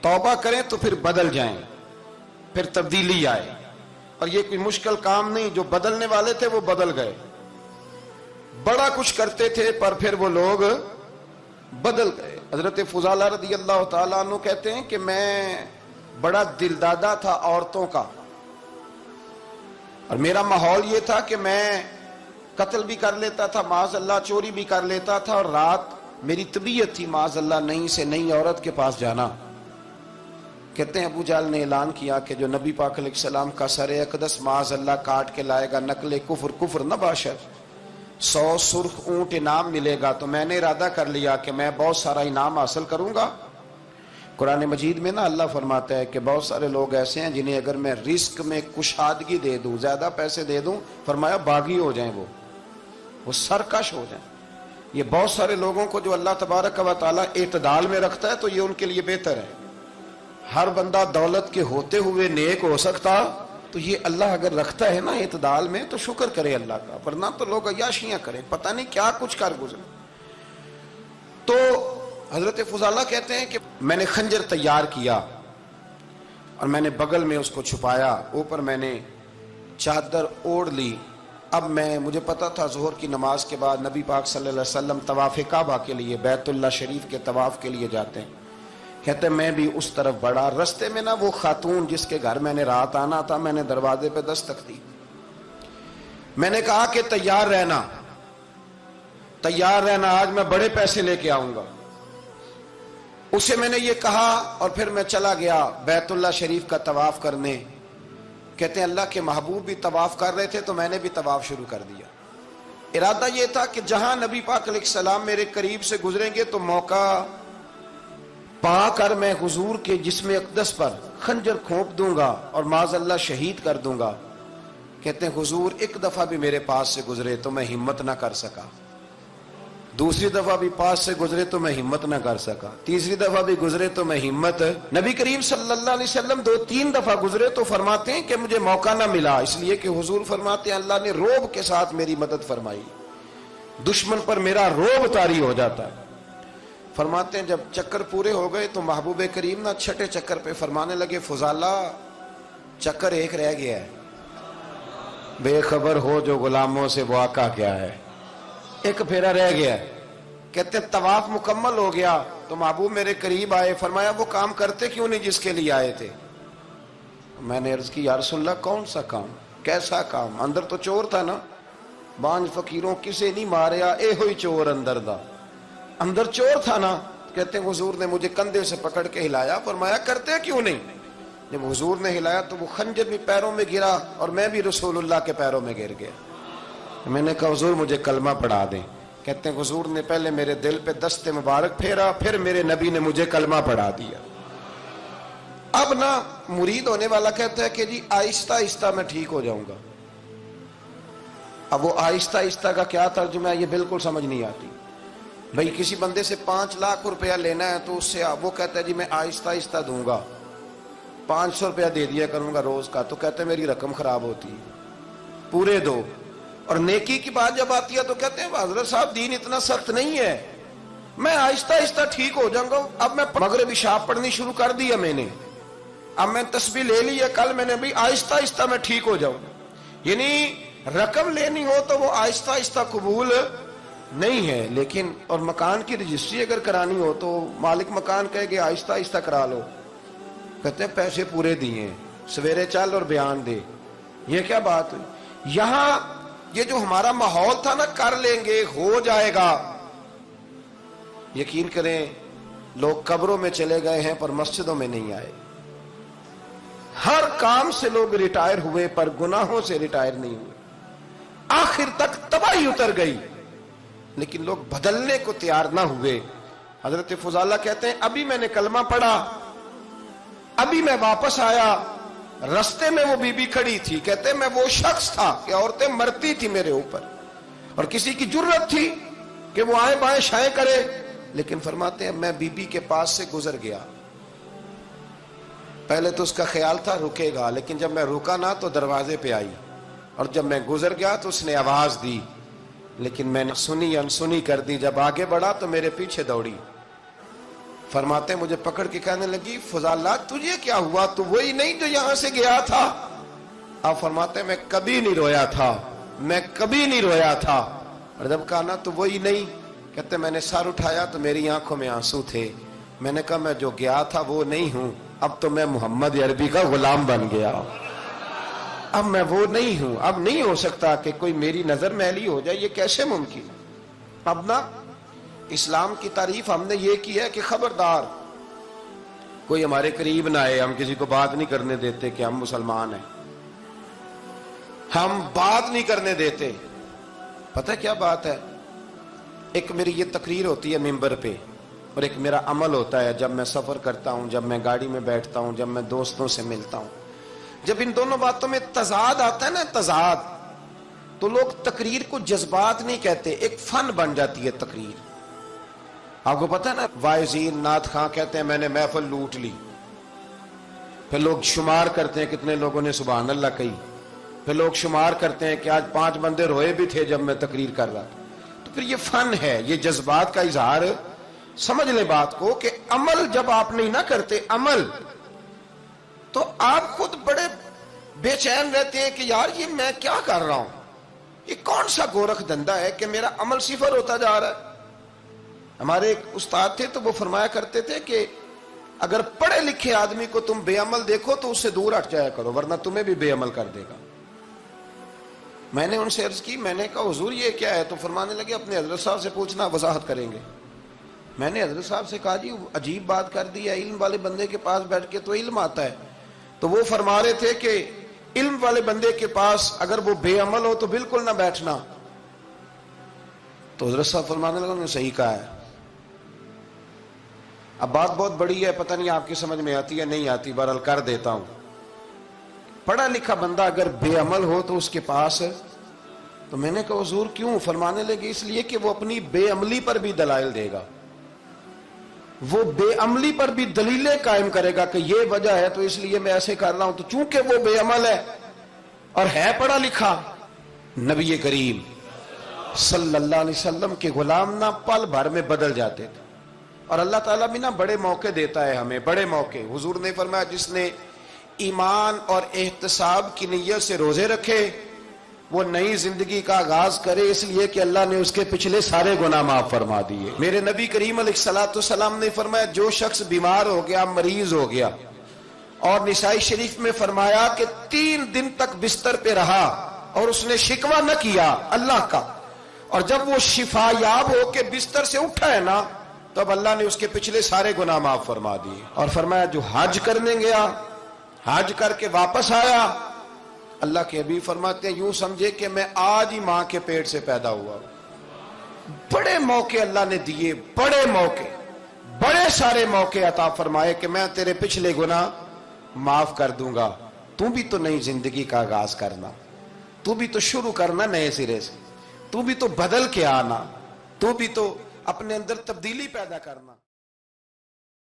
तौबा करें तो फिर बदल जाएं, फिर तब्दीली आए। और ये कोई मुश्किल काम नहीं, जो बदलने वाले थे वो बदल गए। बड़ा कुछ करते थे पर फिर वो लोग बदल गए। हजरत फुजाला रदी अल्लाह ताला अन्हु कहते हैं कि मैं बड़ा दिलदादा था औरतों का, और मेरा माहौल ये था कि मैं कत्ल भी कर लेता था, माज़अल्लाह चोरी भी कर लेता था, और रात मेरी तबीयत थी माज़अल्लाह नई से नई औरत के पास जाना। कहते हैं अबू जाल ने ऐलान किया कि जो नबी पाक अलैहिस्सलाम का सरे अक़दस माज़अल्लाह काट के लाएगा, नकले कुफ्र कुफ्र न बाशर, 100 सुर्ख ऊंट इनाम मिलेगा। तो मैंने इरादा कर लिया कि मैं बहुत सारा इनाम हासिल करूंगा। कुरान मजीद में ना अल्लाह फरमाता है कि बहुत सारे लोग ऐसे हैं जिन्हें अगर मैं रिस्क में कुशादगी दे दूं, ज्यादा पैसे दे दूं, फरमाया बागी हो जाएं, वो सरकश हो जाएं। ये बहुत सारे लोगों को जो अल्लाह तबारक व तआला एतदाल में रखता है तो ये उनके लिए बेहतर है। हर बंदा दौलत के होते हुए नेक हो सकता, तो ये अल्लाह अगर रखता है ना एतदाल में तो शुक्र करे अल्लाह का, वरना तो लोग अय्याशियां करें, पता नहीं क्या कुछ कर गुजरे। तो हजरत फुजाला कहते हैं कि मैंने खंजर तैयार किया और मैंने बगल में उसको छुपाया, ऊपर मैंने चादर ओढ़ ली। अब मुझे पता था ज़ोहर की नमाज के बाद नबी पाक सल्लल्लाहु अलैहि वसल्लम तवाफ़ काबा के लिए, बैतुल्लाह शरीफ के तवाफ़ के लिए जाते हैं। कहते मैं भी उस तरफ बढ़ा। रस्ते में ना वो खातून जिसके घर मैंने रात आना था, मैंने दरवाजे पे दस्तक दी। मैंने कहा कि तैयार रहना, तैयार रहना, आज मैं बड़े पैसे लेके आऊंगा। उसे मैंने ये कहा और फिर मैं चला गया बैतुल्लाह शरीफ का तवाफ करने। कहते हैं अल्लाह के महबूब भी तवाफ कर रहे थे तो मैंने भी तवाफ शुरू कर दिया। इरादा ये था कि जहां नबी पाक अलैहिस्सलाम मेरे करीब से गुजरेंगे तो मौका पाकर मैं हुजूर के जिस्म अक़दस पर खंजर खोप दूंगा और माज़अल्लाह शहीद कर दूंगा। कहते हैं हुजूर एक दफा भी मेरे पास से गुजरे तो मैं हिम्मत ना कर सका, दूसरी दफा भी पास से गुजरे तो मैं हिम्मत ना कर सका, तीसरी दफा भी गुजरे तो मैं हिम्मत। नबी करीम सल्लल्लाहु अलैहि वसल्लम 2-3 दफा गुजरे तो फरमाते हैं कि मुझे मौका ना मिला, इसलिए कि हुजूर फरमाते हैं अल्लाह ने रोब के साथ मेरी मदद फरमाई, दुश्मन पर मेरा रोब तारी हो जाता है। फरमाते हैं जब चक्कर पूरे हो गए तो महबूब करीम ना छठे चक्कर पे फरमाने लगे फुजाला चक्कर एक रह गया है, बेखबर हो जो गुलामों से वो आका क्या है, एक फेरा रह गया। कहते तवाफ मुकम्मल हो गया तो महबूब मेरे करीब आए, फरमाया वो काम करते क्यों नहीं जिसके लिए आए थे। मैंने अर्ज की या रसूलल्लाह कौन सा काम, कैसा काम? अंदर तो चोर था ना, बांझ फकीरों किसे नहीं मारिया ए हुई चोर अंदर दा, अंदर चोर था ना। कहते हैं हुजूर ने मुझे कंधे से पकड़ के हिलाया, फरमाया करते क्यों नहीं। जब हुजूर ने हिलाया तो वो खंजर भी पैरों में गिरा और मैं भी रसूलुल्लाह के पैरों में गिर गया। मैंने कहा हुजूर मुझे कलमा पढ़ा दें। कहते हैं हुजूर ने पहले मेरे दिल पे दस्ते मुबारक फेरा, फिर मेरे नबी ने मुझे कलमा पढ़ा दिया। अब ना मुरीद होने वाला कहता है कि जी आहिस्ता आहिस्ता मैं ठीक हो जाऊंगा। अब वो आहिस्ता आहिस्ता का क्या तर्जुमा है ये बिल्कुल समझ नहीं आती। भाई किसी बंदे से 5 लाख रुपया लेना है तो उससे वो कहता है जी मैं आहिस्ता आहिस्ता दूंगा, 500 रुपया दे दिया करूंगा रोज का, तो कहते हैं मेरी रकम खराब होती है, पूरे दो। और नेकी की बात जब आती है तो कहते हैं हजरत साहब दीन इतना सख्त नहीं है, मैं आहिस्ता आहिस्ता ठीक हो जाऊंगा। अब मैं मगरिबी शाप पढ़नी शुरू कर दिया मैंने, अब मैं तस्बीह ले ली है, कल मैंने भी आहिस्ता आहिस्ता मैं ठीक हो जाऊंगा। यानी रकम लेनी हो तो वो आहिस्ता आहिस्ता कबूल नहीं है। लेकिन और मकान की रजिस्ट्री अगर करानी हो तो मालिक मकान कहेगा आहिस्ता आहिस्ता करा लो, कहते हैं पैसे पूरे दिए, सवेरे चल और बयान दे। ये क्या बात हुई? यहां ये जो हमारा माहौल था ना, कर लेंगे हो जाएगा, यकीन करें लोग कब्रों में चले गए हैं पर मस्जिदों में नहीं आए। हर काम से लोग रिटायर हुए पर गुनाहों से रिटायर नहीं हुए। आखिर तक तबाही उतर गई लेकिन लोग बदलने को तैयार ना हुए। हजरत फुजाला कहते हैं अभी मैंने कलमा पढ़ा, अभी मैं वापस आया, रस्ते में वो बीबी खड़ी थी। कहते मैं वो शख्स था कि औरतें मरती थी मेरे ऊपर और किसी की जुर्रत थी कि वो आए बाएं शाएं करे, लेकिन फरमाते हैं मैं बीबी के पास से गुजर गया। पहले तो उसका ख्याल था रुकेगा, लेकिन जब मैं रुका ना तो दरवाजे पे आई, और जब मैं गुजर गया तो उसने आवाज दी, लेकिन मैंने सुनी अनसुनी कर दी। जब आगे बढ़ा तो मेरे पीछे दौड़ी। فرماتے ہیں مجھے پکڑ کے کہنے لگی فضالہ تجھے کیا ہوا؟ تو وہی نہیں جو یہاں سے گیا تھا؟ آپ فرماتے ہیں میں کبھی نہیں رویا تھا، میں کبھی نہیں رویا تھا۔ اور جب کہا نا تو وہی نہیں، کہتے میں نے سر اٹھایا تو میری آنکھوں میں آنسو تھے۔ میں نے کہا میں جو گیا تھا وہ نہیں ہوں، اب تو میں محمد عربی کا غلام بن گیا، اب میں وہ نہیں ہوں، اب نہیں ہو سکتا کہ کوئی میری نظر میلی ہو جائے، یہ کیسے ممکن؟ اب نا اسلام کی تعریف ہم نے یہ کی ہے کہ خبردار کوئی ہمارے قریب نہ آئے، ہم کسی کو بات نہیں کرنے دیتے کہ ہم مسلمان ہیں، ہم بات نہیں کرنے دیتے۔ پتہ کیا بات ہے؟ ایک میری یہ تقریر ہوتی ہے ممبر پہ، اور ایک میرا عمل ہوتا ہے جب میں سفر کرتا ہوں، جب میں گاڑی میں بیٹھتا ہوں، جب میں دوستوں سے ملتا ہوں۔ جب ان دونوں باتوں میں تضاد آتا ہے نا، تضاد، تو لوگ تقریر کو جذبات نہیں کہتے، ایک فن بن جاتی ہے تقریر۔ آپ کو پتہ ہے نا وائزین نعت خواں کہتے ہیں میں نے محفل لوٹ لی، پھر لوگ شمار کرتے ہیں کتنے لوگوں نے سبحان اللہ کہی، پھر لوگ شمار کرتے ہیں کہ آج 5 بندے روئے بھی تھے جب میں تقریر کر رہا تھا۔ تو پھر یہ فن ہے، یہ جذبات کا اظہار۔ سمجھ لیں بات کو کہ عمل جب آپ نہیں نہ کرتے عمل، تو آپ خود بڑے بے چین رہتے ہیں کہ یار یہ میں کیا کر رہا ہوں، یہ کون سا گورکھ دھندا ہے کہ میرا عمل صفر ہوتا جا رہا ہے۔ ہمارے ایک استاد تھے تو وہ فرمایا کرتے تھے کہ اگر پڑھے لکھے آدمی کو تم بے عمل دیکھو تو اس سے دور ہٹ جایا کرو، ورنہ تمہیں بھی بے عمل کر دے گا۔ میں نے ان سے عرض کی، میں نے کہا حضور یہ کیا ہے؟ تو فرمانے لگے اپنے حضرت صاحب سے پوچھنا، وضاحت کریں گے۔ میں نے حضرت صاحب سے کہا جی عجیب بات کر دی ہے، علم والے بندے کے پاس بیٹھ کے تو علم آتا ہے۔ تو وہ فرما رہے تھے کہ علم والے بندے کے پاس اگر وہ بے عمل ہو تو بالکل نہ بیٹھنا۔ تو حضرت صاحب فرمانے لگا انہوں نے صحیح کہا ہے۔ اب بات بہت بڑی ہے، پتہ نہیں آپ کی سمجھ میں آتی ہے نہیں آتی، بہرحال کر دیتا ہوں۔ پڑھا لکھا بندہ اگر بے عمل ہو تو اس کے پاس، تو میں نے کہا حضور کیوں؟ فرمانے لگے اس لیے کہ وہ اپنی بے عملی پر بھی دلائل دے گا، وہ بے عملی پر بھی دلیلیں قائم کرے گا کہ یہ وجہ ہے تو اس لیے میں ایسے کر رہا ہوں۔ تو چونکہ وہ بے عمل ہے اور ہے پڑھا لکھا، نبی کریم صلی اللہ علیہ وسلم کے غلام نہ پل بھر میں بدل جاتے تھے۔ اور اللہ تعالیٰ بھی نہ بڑے موقع دیتا ہے ہمیں، بڑے موقع۔ حضور نے فرمایا جس نے ایمان اور احتساب کی نیت سے روزے رکھے وہ نئی زندگی کا آغاز کرے، اس لیے کہ اللہ نے اس کے پچھلے سارے گناہ معاف فرما دیے۔ میرے نبی کریم علیہ الصلوۃ والسلام نے فرمایا جو شخص بیمار ہو گیا، مریض ہو گیا، اور نسائی شریف میں فرمایا کہ 3 دن تک بستر پہ رہا اور اس نے شکوہ نہ کیا اللہ کا، اور جب وہ شفا یاب ہو کے بستر سے اٹھا ہے نا، تب اللہ نے اس کے پچھلے سارے گناہ معاف فرما دیے۔ اور فرمایا جو حج کرنے گیا، حج کر کے واپس آیا، اللہ کے حبیب فرماتے ہیں یوں سمجھے کہ میں آج ہی ماں کے پیٹ سے پیدا ہوا۔ بڑے موقع اللہ نے دیے، بڑے موقع، بڑے سارے موقع عطا فرمائے کہ میں تیرے پچھلے گناہ معاف کر دوں گا۔ تو بھی تو نئی زندگی کا آغاز کرنا، تو بھی تو شروع کرنا نئے سرے سے، تو بھی تو بدل کے آنا، تو بھی تو اپنے اندر تبدیلی پیدا کرنا۔